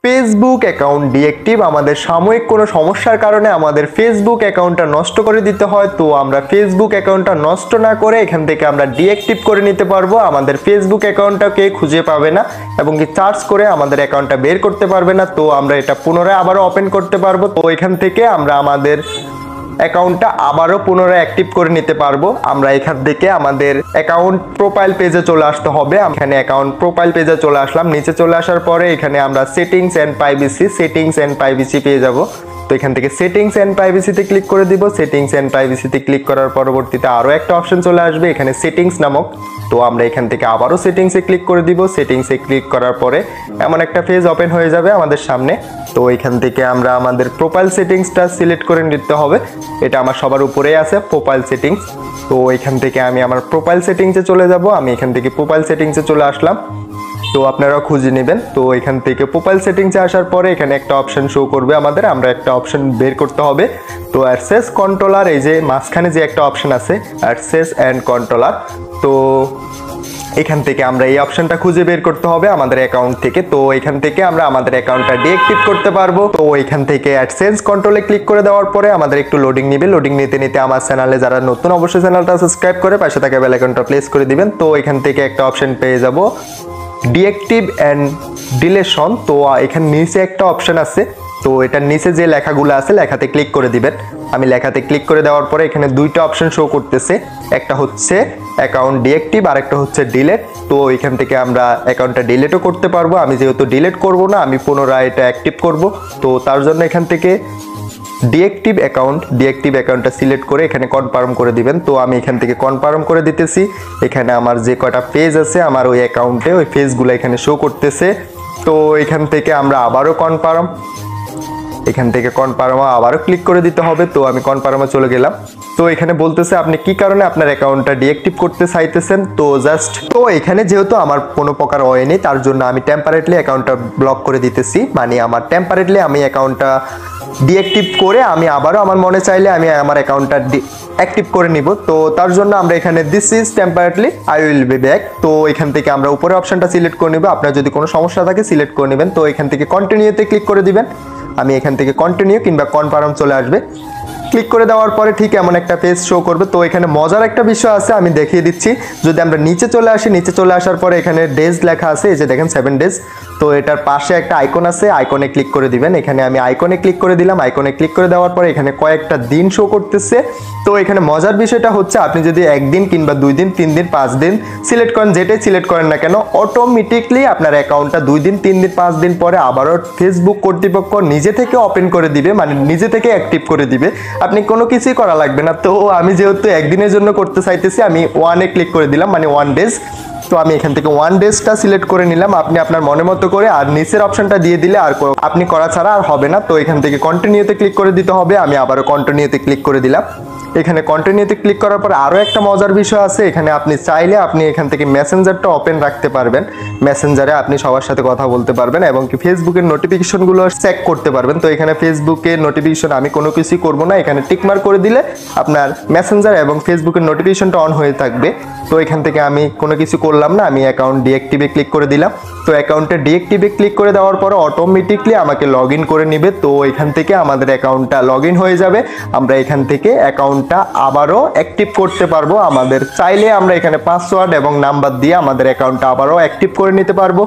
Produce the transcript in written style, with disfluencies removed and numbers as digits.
Facebook account deactive আমাদের সাময়িক কোনো সমস্যার কারণে আমাদের ফেসবুক অ্যাকাউন্টটা নষ্ট করে দিতে হয়। তো আমরা ফেসবুক অ্যাকাউন্টটা নষ্ট না করে এখান থেকে আমরা ডিএক্টিভ করে নিতে পারবো। আমাদের ফেসবুক অ্যাকাউন্টটাকে খুঁজে পাবে না এবং কি সার্চ করে আমাদের অ্যাকাউন্টটা বের করতে পারবে না। তো আমরা এটা পুনরায় আবারও ওপেন করতে পারবো। তো এখান থেকে আমরা আমাদের অ্যাকাউন্টটা আবারও পুনরায় অ্যাক্টিভ করে নিতে পারবো। আমরা এখান থেকে আমাদের অ্যাকাউন্ট প্রোফাইল পেজে চলে আসতে হবে। এখানে অ্যাকাউন্ট প্রোফাইল পেজে চলে আসলাম। নিচে চলে আসার পরে এখানে আমরা সেটিংস অ্যান্ড প্রাইভেসি পেয়ে যাব। তো এখান থেকে সেটিংস অ্যান্ড প্রাইভেসিতে ক্লিক করে দিব। সেটিংস অ্যান্ড প্রাইভেসিতে ক্লিক করার পরবর্তীতে আরও একটা অপশন চলে আসবে এখানে সেটিংস নামক। তো আমরা এখান থেকে আবারও সেটিংসে ক্লিক করে দিব। সেটিংসে ক্লিক করার পরে এমন একটা পেজ ওপেন হয়ে যাবে আমাদের সামনে। তো এখান থেকে আমরা আমাদের প্রোফাইল সেটিংসটা সিলেক্ট করে নিতে হবে। এটা আমার সবার উপরেই আছে প্রোফাইল সেটিংস। তো এখান থেকে আমি আমার প্রোফাইল সেটিংসে চলে যাব। আমি এখান থেকে প্রোফাইল সেটিংসে চলে আসলাম। তো আপনারা খুঁজে নেবেন। তো এখান থেকে প্রোফাইল সেটিংসে আসার পরে এখানে একটা অপশন শো করবে আমাদের, আমরা একটা অপশন বের করতে হবে। তো অ্যাক্সেস কন্ট্রোলার, এই যে মাঝখানে যে একটা অপশন আছে অ্যাক্সেস অ্যান্ড কন্ট্রোলার, তো এখান থেকে আমরা এই অপশনটা খুঁজে বের করতে হবে আমাদের অ্যাকাউন্ট থেকে। তো এখান থেকে আমরা আমাদের অ্যাকাউন্টটা ডিএক্টিভ করতে পারবো। তো এখান থেকে অ্যাডসেন্স কন্ট্রোলে ক্লিক করে দেওয়ার পরে আমাদের একটু লোডিং নিবে। লোডিং নিতে নিতে আমার চ্যানেলে যারা নতুন অবশ্যই চ্যানেলটা সাবস্ক্রাইব করে পাশে থাকা বেল আইকনটা প্রেস করে দিবেন। তো এখান থেকে একটা অপশন পেয়ে যাব ডিএক্টিভ অ্যান্ড ডিলেশন। তো এখানে নিচে একটা অপশন আছে, তো এটার নিচে যে লেখাগুলো আছে লেখাতে ক্লিক করে দিবেন। আমি লেখাতে ক্লিক করে দেওয়ার পরে এখানে দুইটা অপশন শো করতেছে, একটা হচ্ছে অ্যাকাউন্ট ডিএক্টিভ আর একটা হচ্ছে ডিলেট। তো এখান থেকে আমরা অ্যাকাউন্টটা ডিলেটও করতে পারবো। আমি যেহেতু ডিলেট করব না, আমি পুনরায় এটা অ্যাক্টিভ করব। তো তার জন্য এখান থেকে ডিএক্টিভ অ্যাকাউন্টটা সিলেক্ট করে এখানে কনফার্ম করে দিবেন। তো আমি এখান থেকে কনফার্ম করে দিতেছি। এখানে আমার যে কটা পেজ আছে আমার ওই অ্যাকাউন্টে ওই পেজগুলো এখানে শো করতেছে। তো এখান থেকে আমরা আবারও আবারও ক্লিক করে দিতে হবে। তো আমি কনফার্মে চলে গেলাম। তো এখানে বলতেছে আপনি কি কারণে আপনার অ্যাকাউন্টটা ডিএক্টিভ করতে চাইতেছেন। তো এখানে যেহেতু আমার কোনো প্রকার ওয়ে নেই, তার জন্য আমি টেম্পারেটলি অ্যাকাউন্টটা ব্লক করে দিতেছি। মানে আমার টেম্পারেটলি আমি অ্যাকাউন্টটা ডিএক্টিভ করে আমি আবারও আমার মনে চাইলে আমি আমার অ্যাকাউন্টটা অ্যাক্টিভ করে নিব। তো তার জন্য আমরা এখানে this is temporarily I will be back. তো এখান থেকে আমরা উপরে অপশনটা সিলেক্ট করে নিব। আপনার যদি কোনো সমস্যা থাকে সিলেক্ট করে নেবেন। তো এখান থেকে কন্টিনিউতে ক্লিক করে দিবেন। আমি এখান থেকে কন্টিনিউ কিংবা কনফার্ম চলে আসবে। ক্লিক করে দেওয়ার পরে ঠিক এমন একটা পেজ শো করবে। তো এখানে মজার একটা বিষয় আছে, আমি দেখিয়ে দিচ্ছি। যদি আমরা নিচে চলে আসি, নিচে চলে আসার পরে এখানে ডেজ লেখা আছে, এই যে দেখেন 7 ডেজ। তো এটার পাশে একটা আইকন আছে, আইকনে ক্লিক করে দিবেন। এখানে আমি আইকনে ক্লিক করে দিলাম। আইকনে ক্লিক করে দেওয়ার পরে এখানে কয়েকটা দিন শো করতেছে। তো এখানে মজার বিষয়টা হচ্ছে আপনি যদি একদিন কিংবা 2 দিন 3 দিন 5 দিন সিলেক্ট করেন, যেটাই সিলেক্ট করেন না কেন, অটোমেটিকলি আপনার অ্যাকাউন্টটা 2 দিন 3 দিন 5 দিন পরে আবারও ফেসবুক কর্তৃপক্ষ নিজে থেকে ওপেন করে দিবে, মানে নিজে থেকে অ্যাক্টিভ করে দিবে। আপনি কোনো কিছুই করা লাগবে না। তো আমি যেহেতু একদিনের জন্য করতে চাইতেছি, আমি 1-এ ক্লিক করে দিলাম, মানে 1 ডেজ। তো আমি এখান থেকে 1 ডেজটা সিলেক্ট করে নিলাম। আপনি আপনার মনের মতো করে আর নিচের অপশনটা দিয়ে দিলে আর আপনি করা ছাড়া আর হবে না। তো এখান থেকে কন্টিনিউতে ক্লিক করে দিতে হবে। আমি আবারও কন্টিনিউতে ক্লিক করে দিলাম। এখানে কন্টিনিউতে ক্লিক করার পর আরও একটা মজার বিষয় আছে, এখানে আপনি চাইলে আপনি এখান থেকে মেসেঞ্জারটা ওপেন রাখতে পারবেন। মেসেঞ্জারে আপনি সবার সাথে কথা বলতে পারবেন এবং কি ফেসবুকের নোটিফিকেশনগুলো চেক করতে পারবেন। তো এখানে ফেসবুকের নোটিফিকেশন আমি কোনো কিছুই করবো না, এখানে টিকমার্ক করে দিলে আপনার মেসেঞ্জার এবং ফেসবুকের নোটিফিকেশনটা অন হয়ে থাকবে। তো এখান থেকে আমি কোনো কিছু করলাম না, আমি অ্যাকাউন্ট ডিএক্টিভে ক্লিক করে দিলাম। তো অ্যাকাউন্টে ডিএক্টিভে ক্লিক করে দেওয়ার পরে অটোমেটিকলি আমাকে লগ ইন করে নিবে। তো এখান থেকে আমাদের অ্যাকাউন্টটা লগ ইন হয়ে যাবে। আমরা এখান থেকে অ্যাকাউন্টটা আবারও অ্যাক্টিভ করতে পারবো। আমাদের চাইলে আমরা এখানে পাসওয়ার্ড এবং নাম্বার দিয়ে আমাদের অ্যাকাউন্টটা আবারও অ্যাক্টিভ করে নিতে পারবো।